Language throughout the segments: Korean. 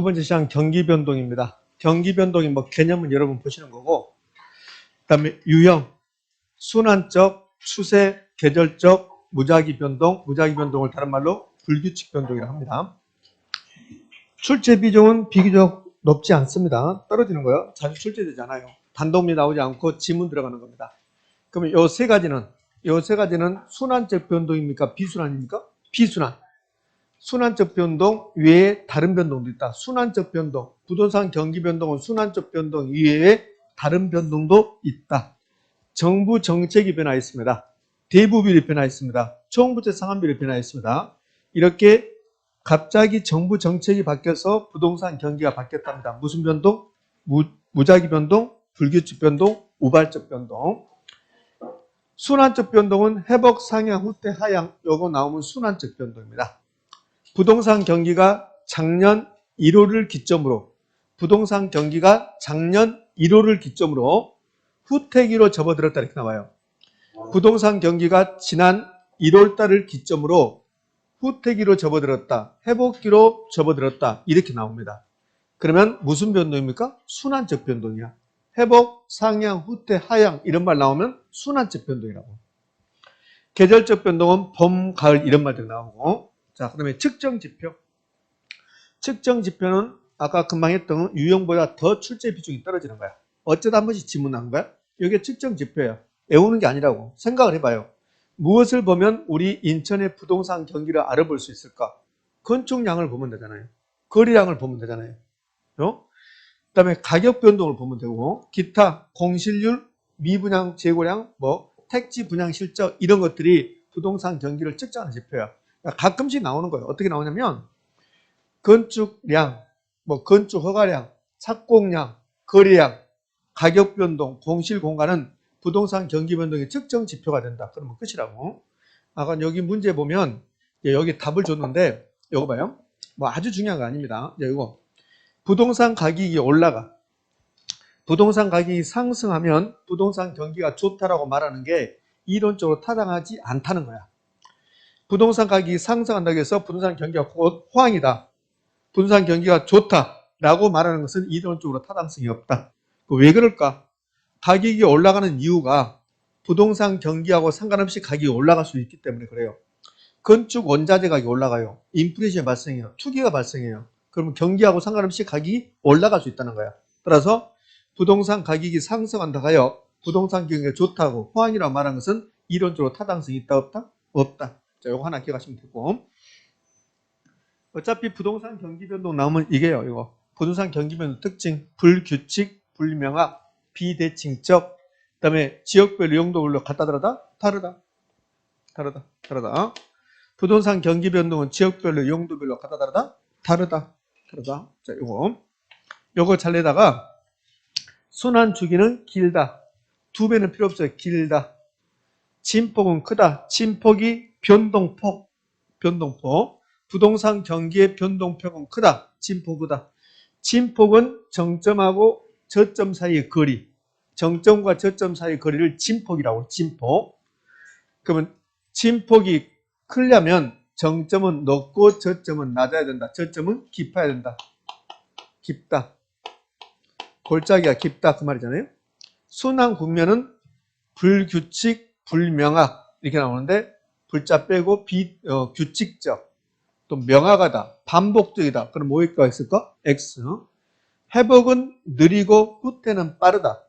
번째 시장 경기 변동입니다. 경기 변동이 뭐 개념은 여러분 보시는 거고, 그다음에 유형, 순환적, 추세, 계절적, 무작위 변동, 무작위 변동을 다른 말로 불규칙 변동이라고 합니다. 출제 비중은 비교적 높지 않습니다. 떨어지는 거요. 자주 출제되지 않아요. 단독미 나오지 않고 지문 들어가는 겁니다. 그러면 요 세 가지는 순환적 변동입니까? 비순환입니까? 비순환. 순환적 변동 외에 다른 변동도 있다. 순환적 변동, 부동산 경기 변동은 순환적 변동 이외에 다른 변동도 있다. 정부 정책이 변화했습니다. 대부비율이 변화했습니다. 총부채 상환비율이 변화했습니다. 이렇게 갑자기 정부 정책이 바뀌어서 부동산 경기가 바뀌었답니다. 무슨 변동? 무작위 변동, 불규칙 변동, 우발적 변동. 순환적 변동은 회복, 상향, 후퇴, 하향. 요거 나오면 순환적 변동입니다. 부동산 경기가 작년 1월을 기점으로 후퇴기로 접어들었다 이렇게 나와요. 부동산 경기가 지난 1월 달을 기점으로 후퇴기로 접어들었다. 회복기로 접어들었다. 이렇게 나옵니다. 그러면 무슨 변동입니까? 순환적 변동이야. 회복, 상향, 후퇴, 하향 이런 말 나오면 순환적 변동이라고. 계절적 변동은 봄, 가을 이런 말들 나오고. 자, 그 다음에 측정 지표. 측정 지표는 아까 금방 했던 유형보다 더 출제 비중이 떨어지는 거야. 어쩌다 한 번씩 질문한 거야? 이게 측정 지표예요. 외우는 게 아니라고. 생각을 해봐요. 무엇을 보면 우리 인천의 부동산 경기를 알아볼 수 있을까? 건축량을 보면 되잖아요. 거래량을 보면 되잖아요. 그 다음에 가격 변동을 보면 되고, 기타, 공실률, 미분양 재고량, 택지 분양 실적 이런 것들이 부동산 경기를 측정하는 지표야. 가끔씩 나오는 거예요. 어떻게 나오냐면 건축량, 건축 허가량, 착공량, 거래량, 가격 변동, 공실 공간은 부동산 경기 변동의 측정 지표가 된다. 그러면 끝이라고. 아까 여기 문제 보면 여기 답을 줬는데 이거 봐요. 아주 중요한 거 아닙니다. 이거 부동산 가격이 올라가. 부동산 가격이 상승하면 부동산 경기가 좋다라고 말하는 게 이론적으로 타당하지 않다는 거야. 부동산 가격이 상승한다고 해서 부동산 경기가 곧 호황이다. 부동산 경기가 좋다라고 말하는 것은 이론적으로 타당성이 없다. 왜 그럴까? 가격이 올라가는 이유가 부동산 경기하고 상관없이 가격이 올라갈 수 있기 때문에 그래요. 건축 원자재 가격이 올라가요. 인플레이션이 발생해요. 투기가 발생해요. 그러면 경기하고 상관없이 가격이 올라갈 수 있다는 거야. 따라서 부동산 가격이 상승한다고 하여 부동산 경기가 좋다고 호황이라고 말하는 것은 이론적으로 타당성이 있다 없다? 없다. 자, 요거 하나 기억하시면 되고. 어차피 부동산 경기 변동 나오면 이게요. 이거 부동산 경기 변동 특징, 불규칙, 불명확, 비대칭적, 그 다음에 지역별 용도별로 같다 다르다. 다르다. 부동산 경기 변동은 지역별로 용도별로 같다 다르다. 자, 요거 잘 내다가 순환 주기는 길다. 2배는 필요 없어요. 길다. 진폭은 크다. 진폭이 변동폭. 부동산 경기의 변동폭은 크다. 진폭이다. 진폭은 정점하고 저점 사이의 거리. 정점과 저점 사이의 거리를 진폭이라고. 진폭. 그러면 진폭이 크려면 정점은 높고 저점은 낮아야 된다. 저점은 깊어야 된다. 깊다. 골짜기가 깊다 그 말이잖아요. 순환 국면은 불규칙, 불명확 이렇게 나오는데 불자 빼고 규칙적, 또 명확하다, 반복적이다. 그럼 뭐가 있을까? X. 회복은 느리고 후퇴는 빠르다.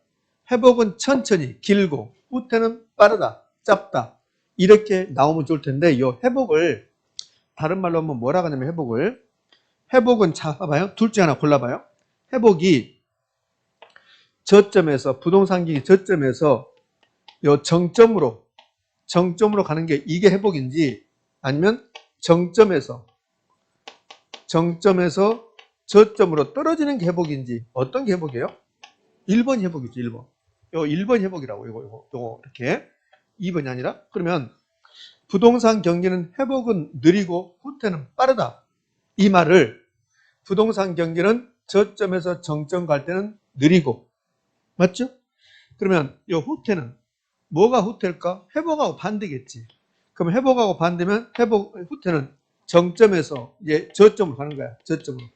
회복은 천천히 길고 후퇴는 빠르다, 짧다. 이렇게 나오면 좋을 텐데 이 회복을 다른 말로 하면 뭐라고 하냐면 회복은 봐봐요. 둘 중에 하나 골라봐요. 회복이 저점에서 부동산 경기 저점에서 요 정점으로 가는 게 이게 회복인지 아니면 정점에서 저점으로 떨어지는 게 회복인지 어떤 게 회복이에요? 1번 회복이죠. 1번. 요 1번 회복이라고 요거 이렇게 2번이 아니라 그러면 부동산 경기는 회복은 느리고 후퇴는 빠르다. 이 말을 부동산 경기는 저점에서 정점 갈 때는 느리고 맞죠? 그러면 이 후퇴는 뭐가 후퇴일까? 회복하고 반대겠지. 그럼 회복하고 반대면 후퇴는 정점에서 이제 저점으로 가는 거야. 저점으로.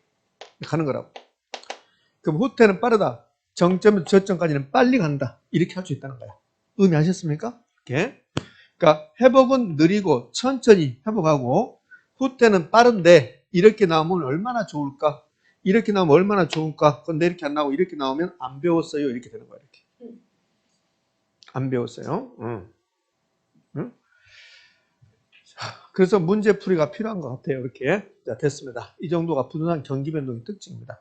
가는 거라고. 그럼 후퇴는 빠르다. 정점에서 저점까지는 빨리 간다. 이렇게 할 수 있다는 거야. 의미하셨습니까? 이렇게. 그러니까 회복은 느리고 천천히 회복하고 후퇴는 빠른데 이렇게 나오면 얼마나 좋을까? 이렇게 나오면 얼마나 좋을까? 근데 이렇게 안 나오고 이렇게 나오면 안 배웠어요. 이렇게 되는 거야. 이렇게. 안 배웠어요. 응? 그래서 문제풀이가 필요한 것 같아요. 이렇게. 자, 됐습니다. 이 정도가 부동산 경기변동의 특징입니다.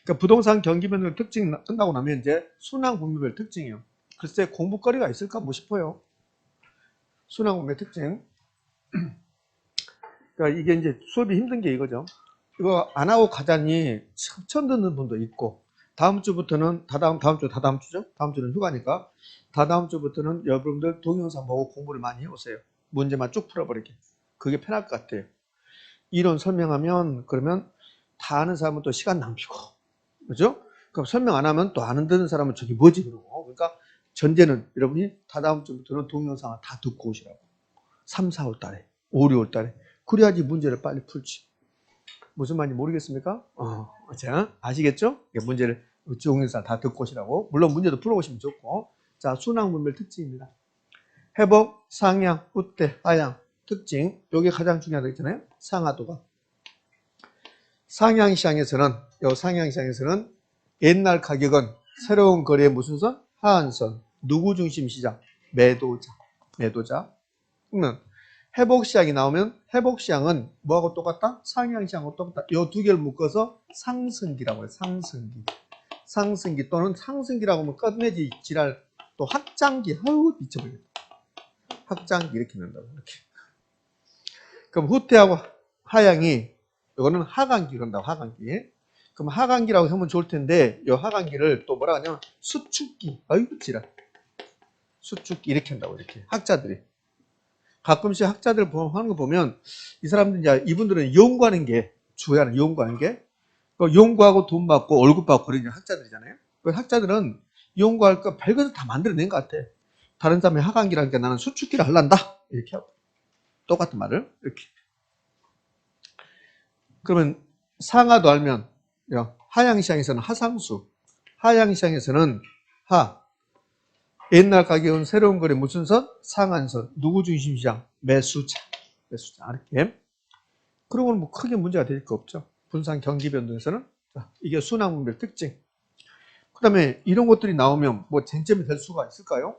그러니까 부동산 경기변동의 특징 끝나고 나면 이제 순환공유별 특징이에요. 글쎄 공부거리가 있을까 뭐 싶어요. 순환공유별 특징. 그러니까 이게 이제 수업이 힘든 게 이거죠. 이거 안 하고 가자니 처음 듣는 분도 있고, 다음 주부터는 다다음 주죠? 다음 주는 휴가니까 다다음 주부터는 여러분들 동영상 보고 공부를 많이 해오세요. 문제만 쭉 풀어버리게. 그게 편할 것 같아요. 이론 설명하면 그러면 다 아는 사람은 또 시간 낭비고, 그죠? 그럼 설명 안 하면 또 안 듣는 사람은 저기 뭐지 그러고. 그러니까 전제는 여러분이 다다음 주부터는 동영상을 다 듣고 오시라고. 3, 4월 달에, 5, 6월 달에. 그래야지 문제를 빨리 풀지. 무슨 말인지 모르겠습니까? 자, 아시겠죠? 문제를 동영상 다 듣고 오시라고. 물론 문제도 풀어보시면 좋고. 자, 순환분별 특징입니다. 회복, 상향, 후퇴, 하향 특징. 요게 가장 중요하다 했잖아요. 상하도가. 상향시장에서는 옛날 가격은 새로운 거래의 무슨 선? 하한선. 누구 중심 시장? 매도자. 그러면 회복시장이 나오면 회복시장은 뭐하고 똑같다? 상향시장하고 똑같다. 이 두 개를 묶어서 상승기라고 해요. 상승기 또는 상승기라고 하면 끝내지 지랄. 또 확장기. 아유 미쳐버리겠다. 확장기 이렇게 된다고. 이렇게. 그럼 후퇴하고 하향이 이거는 하강기 그런다고. 하강기. 그럼 하강기라고 하면 좋을 텐데 이 하강기를 또 뭐라 하냐면 수축기. 아이고 지랄. 수축기 이렇게 한다고. 이렇게 학자들이. 가끔씩 학자들 하는 거 보면 이 사람들 이제 이분들은 연구하는 게 주요하는 연구하는 게 연구하고 돈 받고 월급 받고 그런 학자들이잖아요. 그 학자들은 연구할 거 별것을 다 만들어낸 것 같아. 다른 사람이 하강기라니까 나는 수축기를 하려한다 이렇게 하고 똑같은 말을 이렇게. 그러면 상하도 알면 하향시장에서는 하상수, 하향시장에서는 옛날 가격은 새로운 거래 무슨 선? 상한선. 누구 중심 시장? 매수자. 이렇게. 그러고는 뭐 크게 문제가 될 거 없죠. 분산 경기 변동에서는. 자, 이게 순환분별 특징. 그 다음에 이런 것들이 나오면 뭐 쟁점이 될 수가 있을까요?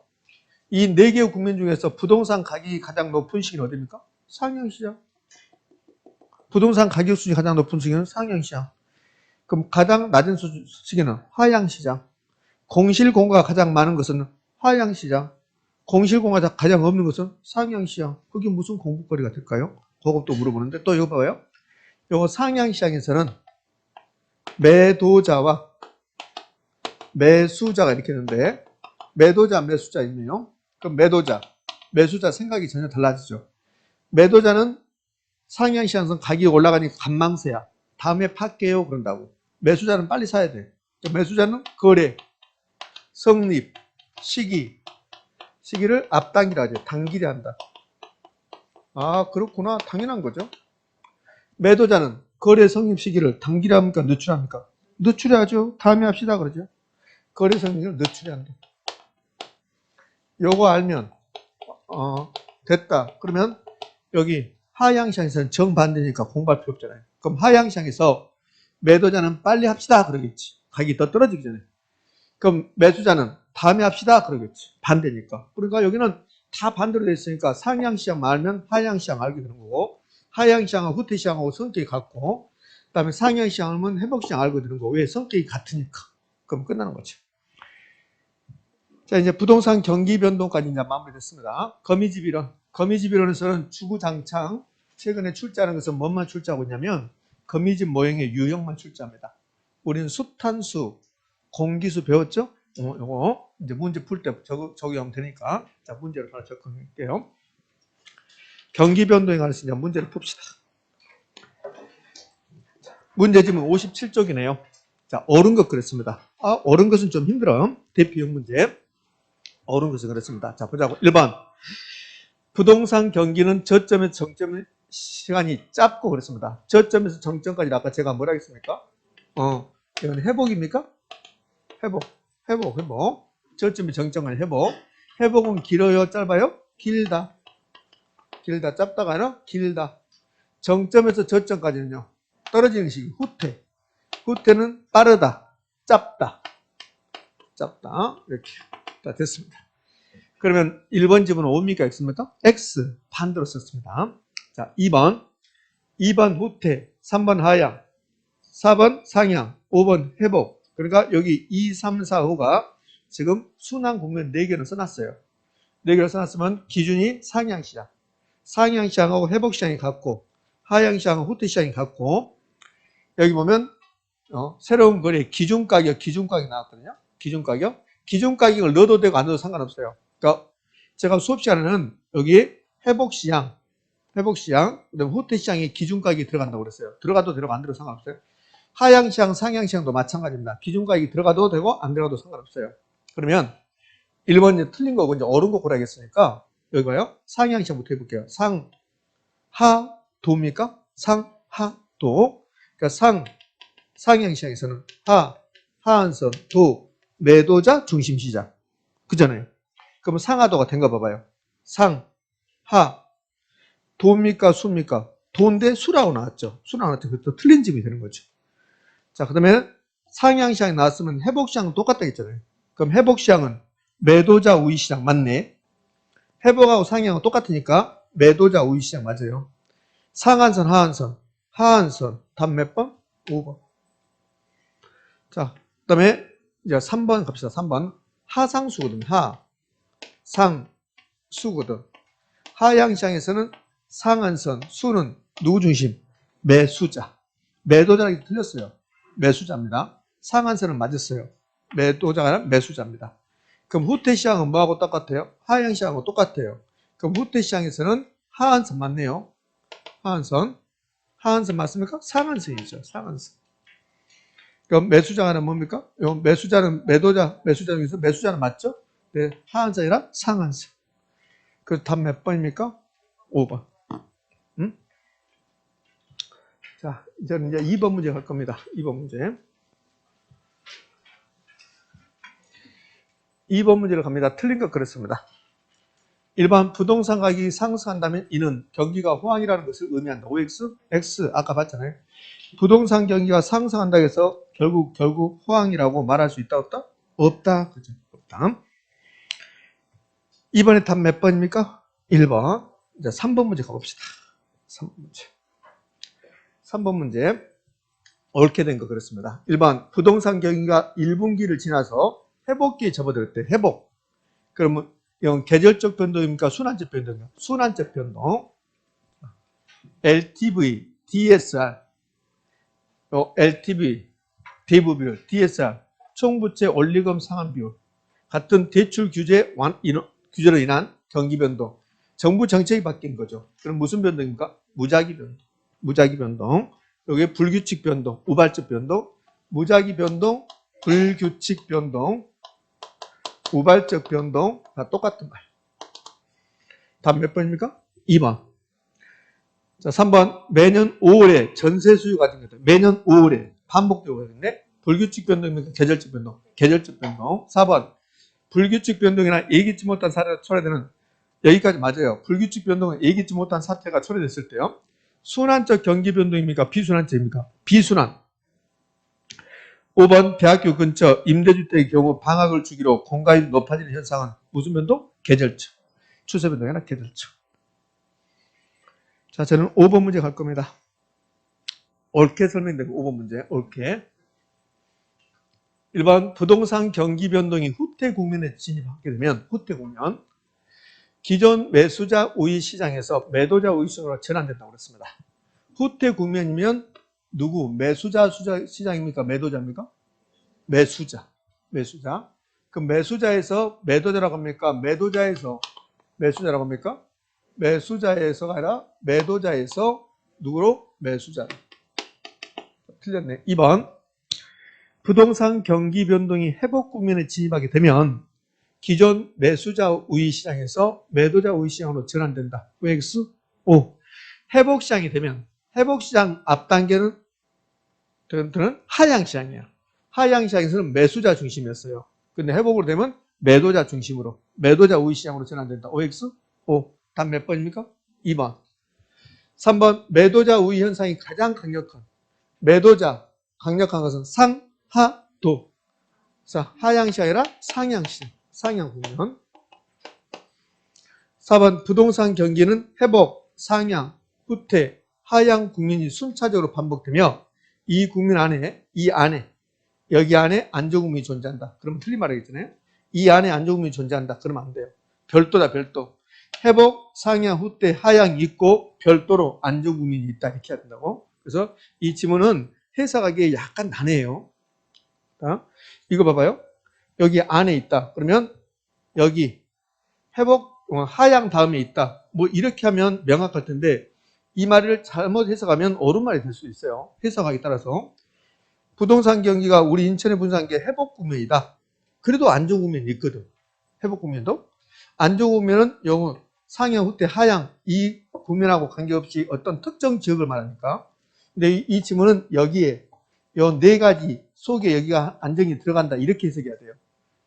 이 4개의 국면 중에서 부동산 가격이 가장 높은 시기는 어디입니까? 상향시장. 부동산 가격 수준이 가장 높은 시기는 상향시장. 그럼 가장 낮은 시기는 하향시장. 공실공고가 가장 많은 것은 하향시장. 공실공고가 가장 없는 것은 상향시장. 그게 무슨 공부거리가 될까요? 그것도 물어보는데 또 이거 봐요. 이거 상향시장에서는 매도자와 매수자가 이렇게 있는데 매도자, 매수자 있네요. 그럼 매수자 생각이 전혀 달라지죠. 매도자는 상향시장에서 가격이 올라가니까 관망세야. 다음에 팔게요 그런다고. 매수자는 빨리 사야 돼. 매수자는 거래, 성립, 시기를 앞당기라 하죠. 당기려 한다. 아 그렇구나. 당연한 거죠. 매도자는 거래 성립 시기를 당기려 합니까? 늦추랍니까? 늦추려하죠. 다음에 합시다 그러죠. 거래 성립을 늦추려 한다. 요거 알면 됐다. 그러면 여기 하향시장에서는 정반대니까 공부할 필요 없잖아요. 그럼 하향시장에서 매도자는 빨리 합시다 그러겠지. 가격이 더 떨어지기 전에. 그럼 매수자는 다음에 합시다 그러겠지. 반대니까. 그러니까 여기는 다 반대로 되어 있으니까 상향시장 알면 하향시장 알게 되는 거고, 하향시장하고 후퇴시장하고 성격이 같고, 그 다음에 상향시장 알면 회복시장 알게 되는 거고. 왜? 성격이 같으니까. 그럼 끝나는 거죠. 자, 이제 부동산 경기 변동까지 이제 마무리됐습니다. 거미집 이론. 거미집 이론에서는 주구장창 최근에 출제하는 것은 뭐만 출제하고 있냐면 거미집 모형의 유형만 출제합니다. 우리는 수탄수, 공기수 배웠죠? 요거 이제 문제 풀 때 적용하면 되니까. 자, 문제를 하나 적용할게요. 경기 변동에 관해서 이제 문제를 풉시다. 문제집은 57쪽이네요. 자, 옳은 것 그랬습니다. 옳은 것은 좀 힘들어요. 대표형 문제. 옳은 것은 그렇습니다. 자, 보자고. 1번. 부동산 경기는 저점에서 정점 시간이 짧고 그렇습니다. 저점에서 정점까지 아까 제가 뭐라 했습니까? 이건 회복입니까? 회복. 저점이 정점간 회복. 회복은 길어요, 짧아요? 길다. 짧다가 아니라 길다. 정점에서 저점까지는요. 떨어지는 식이 후퇴는 빠르다, 짧다. 이렇게. 자, 됐습니다. 그러면 1번 집은 O입니까? X입니까? X. 반대로 썼습니다. 자, 2번 후퇴, 3번 하향, 4번 상향, 5번 회복. 그러니까 여기 2, 3, 4, 5가 지금 순환 국면 4개를 써놨어요. 4개를 써놨으면 기준이 상향시장. 상향시장하고 회복시장이 같고, 하향시장하고 후퇴시장이 같고, 여기 보면 새로운 거래 기준가격이 나왔거든요. 기준가격을 넣어도 되고 안 넣어도 상관없어요. 그러니까 제가 수업 시간에는 여기 회복시장, 그다음에 후퇴시장에 기준가격이 들어간다고 그랬어요. 들어가도 되고 안 들어도 상관없어요. 하향시장, 상향시장도 마찬가지입니다. 기준가격이 들어가도 되고 안 들어가도 상관없어요. 그러면 1번 이제 틀린 거고 이제 옳은 거 고르겠으니까 여기 봐요. 상향시장부터 해볼게요. 상하도입니까? 상하도. 그러니까 상향시장에서는 하한선, 도, 매도자, 중심시장. 그잖아요. 그러면 상하도가 된 거 봐봐요. 도입니까? 수입니까? 도인데 수라고 나왔죠. 그것도 틀린 집이 되는 거죠. 자, 그 다음에 상향시장이 나왔으면 회복시장은 똑같다 했잖아요. 그럼 회복시장은 매도자 우위시장 맞네. 회복하고 상향은 똑같으니까 매도자 우위시장 맞아요. 상한선, 하한선 답 몇 번? 5번. 자, 그 다음에 이제 3번 갑시다. 3번 하상수거든. 하상수거든. 하향시장에서는 상한선, 수는 누구 중심? 매수자. 매도자라기 틀렸어요. 매수자입니다. 상한선은 맞았어요. 매도자가 아니라 매수자입니다. 그럼 후퇴시장은 뭐하고 똑같아요? 하향시장하고 똑같아요. 그럼 후퇴시장에서는 하한선 맞네요. 하한선 맞습니까? 상한선이죠. 상한선. 그럼 매수자는 뭡니까? 매수자는 매수자 중에서 매수자는 맞죠? 네, 하한선이랑 상한선. 그 답 몇 번입니까? 5번. 자, 이제는 2번 문제 갈 겁니다. 2번 문제. 2번 문제로 갑니다. 틀린 것 그렇습니다. 일반 부동산 가격이 상승한다면 이는 경기가 호황이라는 것을 의미한다. OX? X 아까 봤잖아요. 부동산 경기가 상승한다고 해서 결국 호황이라고 말할 수 있다 없다? 없다. 그죠? 없다. 이번에 답 몇 번입니까? 1번. 이제 3번 문제 가봅시다. 3번 문제. 옳게 된 거 그렇습니다. 1번 부동산 경기가 1분기를 지나서 회복기에 접어들 때 회복. 그러면 이건 계절적 변동입니까? 순환적 변동입니까? 순환적 변동. LTV, DSR, LTV, 대부 비율, DSR, 총부채 원리금 상환 비율 같은 대출 규제로 인한 경기 변동. 정부 정책이 바뀐 거죠. 그럼 무슨 변동입니까? 무작위 변동. 여기 불규칙 변동, 우발적 변동, 무작위 변동, 불규칙 변동, 우발적 변동 다 똑같은 말. 답 몇 번입니까? 2번. 자, 3번 매년 5월에 전세 수요가 증가다. 매년 5월에 반복되고 있는데 불규칙 변동입니까? 계절적 변동. 4번 불규칙 변동이나 예기치 못한 사례가 초래되는 여기까지 맞아요. 불규칙 변동은 예기치 못한 사태가 초래됐을 때요. 순환적 경기 변동입니까? 비순환적입니까? 비순환. 5번 대학교 근처 임대주택의 경우 방학을 주기로 공가율이 높아지는 현상은 무슨 변동? 계절적. 추세 변동이 아니라 계절적. 자, 저는 5번 문제 갈 겁니다. 옳게 설명되고 5번 문제. 옳게. 1번 부동산 경기 변동이 후퇴 국면에 진입하게 되면 후퇴 국면. 기존 매수자 우위 시장에서 매도자 우위 시장으로 전환된다고 그랬습니다. 후퇴 국면이면 누구? 매수자 시장입니까? 매도자입니까? 매수자. 그럼 매수자에서 매도자라고 합니까? 매수자라고 합니까? 매수자에서가 아니라 매도자에서 누구로? 매수자. 틀렸네. 2번 부동산 경기 변동이 회복 국면에 진입하게 되면 기존 매수자 우위 시장에서 매도자 우위 시장으로 전환된다. OX? O. 회복 시장이 되면 회복 시장 앞 단계는 들은 하향 시장이에요. 하향 시장에서는 매수자 중심이었어요. 근데 회복으로 되면 매도자 중심으로, 매도자 우위 시장으로 전환된다. OX? O. 답 몇 번입니까? 2번. 3번. 매도자 우위 현상이 가장 강력한, 매도자 강력한 것은 상하도. 자, 하향시 아니라 상향시, 상향 국면. 4번. 부동산 경기는 회복, 상향, 후퇴, 하향 국면이 순차적으로 반복되며 이 국면 안에, 여기 안에 안정국면이 존재한다. 그러면 틀린 말 하겠잖아요. 이 안에 안정국면이 존재한다. 그러면 안 돼요. 별도다, 별도. 회복, 상향, 후퇴, 하향이 있고 별도로 안정국면이 있다. 이렇게 해야 된다고. 그래서 이 지문은 해석하기에 약간 난해해요. 이거 봐봐요. 여기 안에 있다. 그러면 여기 회복, 하향 다음에 있다. 뭐 이렇게 하면 명확할 텐데 이 말을 잘못 해석하면 옳은 말이 될 수 있어요. 해석하기에 따라서. 부동산 경기가 우리 인천의 부동산 경기 회복 국면이다. 그래도 안정 국면이 있거든. 회복 국면도. 안정 국면은 영어 상향, 후퇴, 하향 이 국면하고 관계없이 어떤 특정 지역을 말하니까. 근데 이 지문은 여기에 요 네 가지 속에 여기가 안정이 들어간다. 이렇게 해석해야 돼요.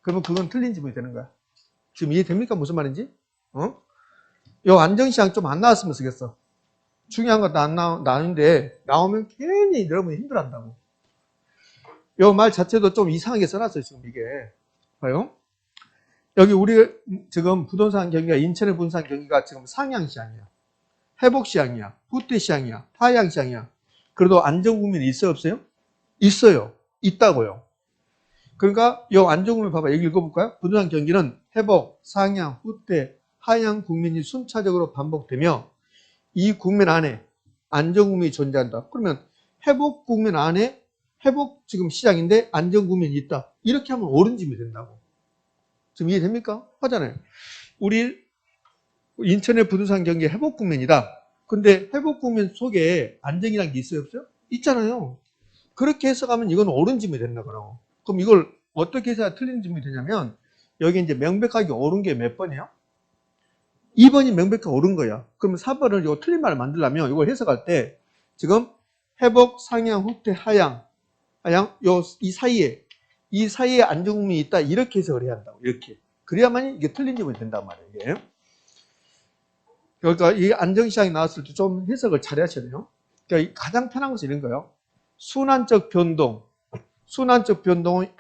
그러면 그건 틀린 지문이 되는 거야. 지금 이해됩니까? 무슨 말인지? 요 안정시장 좀 안 나왔으면 쓰겠어. 중요한 것도 안 나오는데 나오면 괜히 여러분이 힘들어한다고. 요 말 자체도 좀 이상하게 써놨어요. 지금 이게. 봐요. 여기 우리 지금 부동산 경기가 인천의 부동산 경기가 지금 상향 시장이야. 회복 시장이야. 후퇴 시장이야. 하향 시장이야. 그래도 안정 국면이 있어요? 없어요? 있어요. 있다고요. 그러니까 요 안정 국면 봐봐. 여기 읽어볼까요? 부동산 경기는 회복, 상향, 후퇴, 하향 국면이 순차적으로 반복되며 이 국면 안에 안정 국면이 존재한다. 그러면 회복 국면 안에 회복 지금 시장인데 안정 국면이 있다. 이렇게 하면 옳은 지문이 된다고. 지금 이해됩니까? 하잖아요. 우리 인천의 부동산 경기 회복 국면이다. 근데 회복 국면 속에 안정이라는 게 있어요? 없어요? 있잖아요. 그렇게 해석하면 이건 옳은 지문이 된다고요. 그럼 이걸 어떻게 해서 틀린 지문이 되냐면 여기 이제 명백하게 옳은 게 몇 번이에요? 2번이 명백하게 옳은 거야. 그러면 4번을 이거 틀린 말을 만들려면 이걸 해석할 때 지금 회복, 상향, 후퇴, 하향, 이 사이에 안정국면이 있다. 이렇게 해석을 해야 한다고. 이렇게. 그래야만 이게 틀린 지문이 된단 말이에요. 이게. 그러니까 이 안정시장이 나왔을 때 좀 해석을 잘 하셔야 돼요. 그러니까 가장 편한 것은 이런 거예요. 순환적 변동은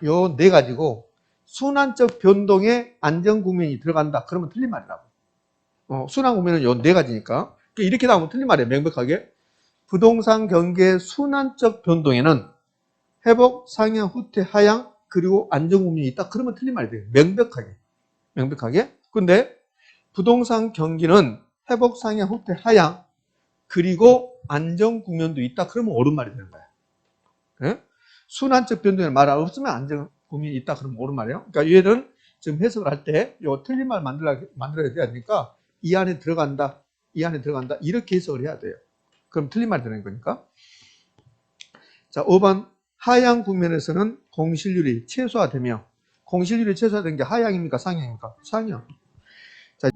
요 네 가지고 순환적 변동에 안정국면이 들어간다. 그러면 틀린 말이라고. 순환국면은 요 네 가지니까. 이렇게 나오면 틀린 말이에요. 명백하게. 부동산 경기의 순환적 변동에는 회복, 상향, 후퇴, 하향, 그리고 안정국면이 있다. 그러면 틀린 말이 돼요. 명백하게. 근데 부동산 경기는 회복, 상향, 후퇴, 하향, 그리고 안정국면도 있다. 그러면 옳은 말이 되는 거야. 네? 순환적 변동에 말 없으면 안정국면이 있다. 그러면 옳은 말이에요. 그러니까 얘는 지금 해석을 할 때 요 틀린 말 만들어야 되니까 이 안에 들어간다. 이렇게 해석을 해야 돼요. 그럼 틀린 말이 되는 거니까. 자, 5번. 하향 국면에서는 공실률이 최소화되며, 공실률이 최소화된 게 하향입니까? 상향입니까? 상향. 자,